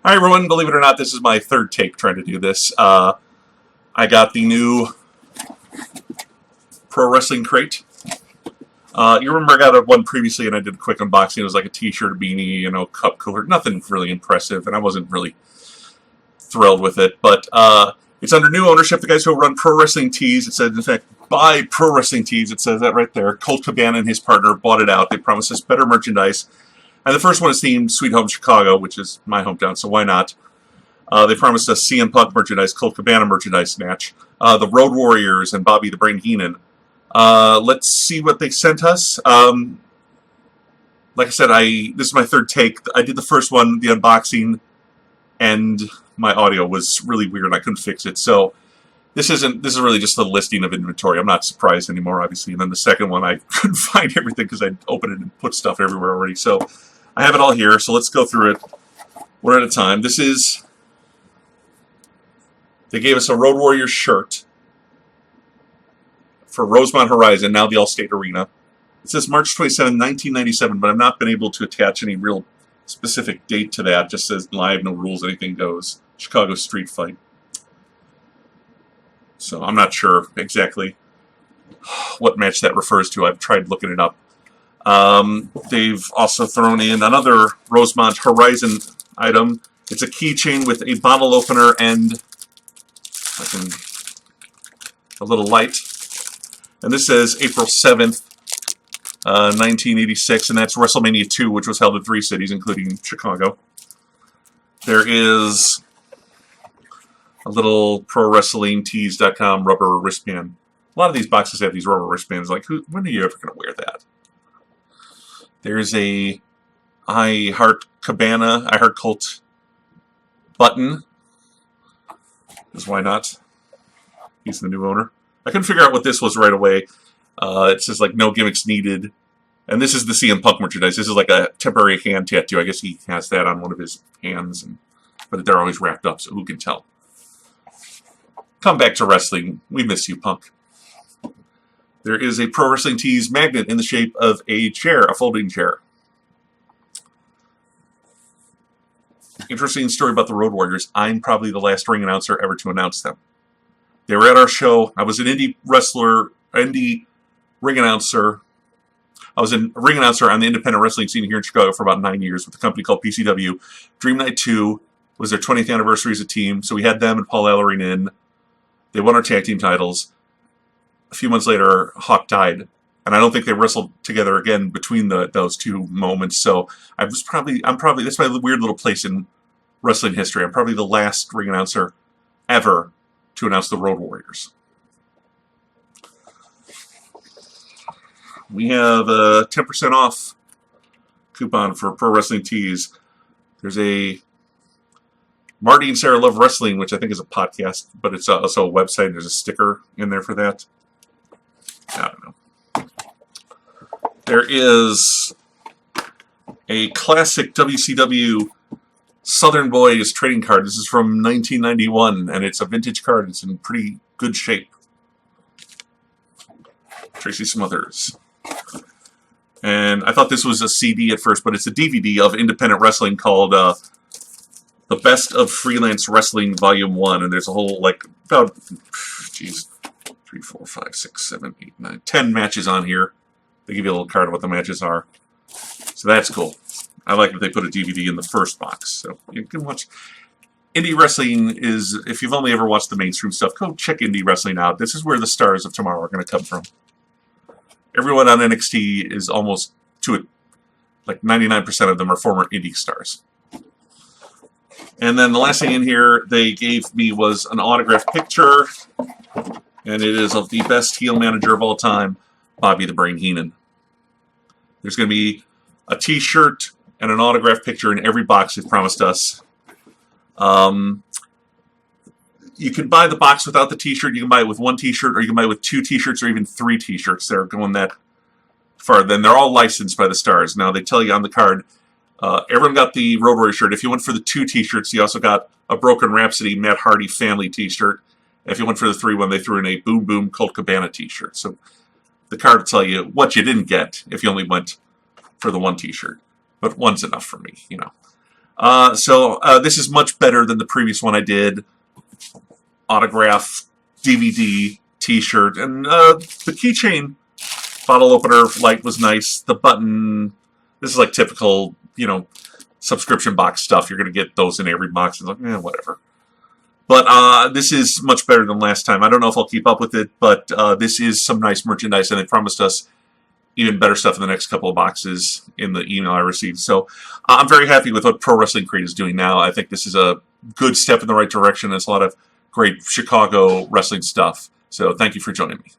Hi everyone, believe it or not, this is my third take trying to do this. I got the new Pro Wrestling Crate. You remember I got one previously and I did a quick unboxing. It was like a t-shirt, a beanie, cup cooler. Nothing really impressive, and I wasn't really thrilled with it. But it's under new ownership. The guys who run Pro Wrestling Tees, it says, in fact, buy Pro Wrestling Tees. It says that right there. Colt Cabana and his partner bought it out. They promised us better merchandise. And the first one is themed Sweet Home Chicago, which is my hometown, so why not? They promised us CM Punk merchandise, Colt Cabana merchandise match, the Road Warriors, and Bobby the Brain Heenan. Let's see what they sent us. Like I said, this is my third take. I did the first one, the unboxing, and my audio was really weird and I couldn't fix it. So this is really just a listing of inventory. I'm not surprised anymore, obviously. And then the second one, I couldn't find everything because I opened it and put stuff everywhere already. So I have it all here, so let's go through it one at a time. They gave us a Road Warriors shirt for Rosemont Horizon, now the Allstate Arena. It says March 27, 1997, but I've not been able to attach any real specific date to that. It just says live, no rules, anything goes. Chicago Street Fight. So I'm not sure exactly what match that refers to. I've tried looking it up. They've also thrown in another Rosemont Horizon item. It's a keychain with a bottle opener and a little light. And this says April 7th, 1986, and that's WrestleMania 2, which was held in 3 cities, including Chicago. There is a little ProWrestlingTees.com rubber wristband. A lot of these boxes have these rubber wristbands. Like, when are you ever going to wear that? There's a I Heart Cabana, I Heart Colt button. Because why not? He's the new owner. I couldn't figure out what this was right away. It says, like, no gimmicks needed. And this is the CM Punk merchandise. This is like a temporary hand tattoo. I guess he has that on one of his hands. But they're always wrapped up, so who can tell? Come back to wrestling. We miss you, Punk. There is a Pro Wrestling Tees magnet in the shape of a chair, a folding chair. Interesting story about the Road Warriors. I'm probably the last ring announcer ever to announce them. They were at our show. I was an indie ring announcer. I was a ring announcer on the independent wrestling scene here in Chicago for about 9 years with a company called PCW. Dream Night 2 was their 20th anniversary as a team, so we had them and Paul Ellering in. They won our tag team titles. A few months later, Hawk died, and I don't think they wrestled together again between those two moments. So I'm probably that's my weird little place in wrestling history. I'm probably the last ring announcer ever to announce the Road Warriors. We have a 10% off coupon for Pro Wrestling Tees. There's a Marty and Sarah Love Wrestling, which I think is a podcast, but it's also a website. There's a sticker in there for that. I don't know. There is a classic WCW Southern Boys trading card. This is from 1991, and it's a vintage card. It's in pretty good shape. Tracy Smothers. And I thought this was a CD at first, but it's a DVD of independent wrestling called The Best of Freelance Wrestling Volume 1. And there's a whole, about, 3, 4, 5, 6, 7, 8, 9, 10 matches on here. They give you a little card of what the matches are. So that's cool. I like that they put a DVD in the first box. So you can watch. Indie wrestling is, if you've only ever watched the mainstream stuff, go check indie wrestling out. This is where the stars of tomorrow are going to come from. Everyone on NXT is almost to it, like 99% of them are former indie stars. And then the last thing in here they gave me was an autographed picture, and it is of the best heel manager of all time, Bobby the Brain Heenan. There's going to be a t-shirt and an autographed picture in every box they've promised us. You can buy the box without the t-shirt. You can buy it with one t-shirt, or you can buy it with 2 t-shirts, or even 3 t-shirts. They're going that far. Then they're all licensed by the stars. Now, they tell you on the card, everyone got the Road Warrior shirt. If you went for the 2 t-shirts, you also got a Broken Rhapsody Matt Hardy family t-shirt. If you went for the 3 one, they threw in a Boom Boom Colt Cabana t-shirt. So the card will tell you what you didn't get if you only went for the 1 t-shirt. But 1's enough for me, This is much better than the previous one I did. Autograph, DVD, T-shirt, and the keychain bottle opener light was nice. The button, this is like typical, subscription box stuff. You're going to get those in every box. It's like, whatever. But this is much better than last time. I don't know if I'll keep up with it, but this is some nice merchandise, and they promised us even better stuff in the next couple of boxes in the email I received. So I'm very happy with what Pro Wrestling Crate is doing now. I think this is a good step in the right direction. There's a lot of great Chicago wrestling stuff. So thank you for joining me.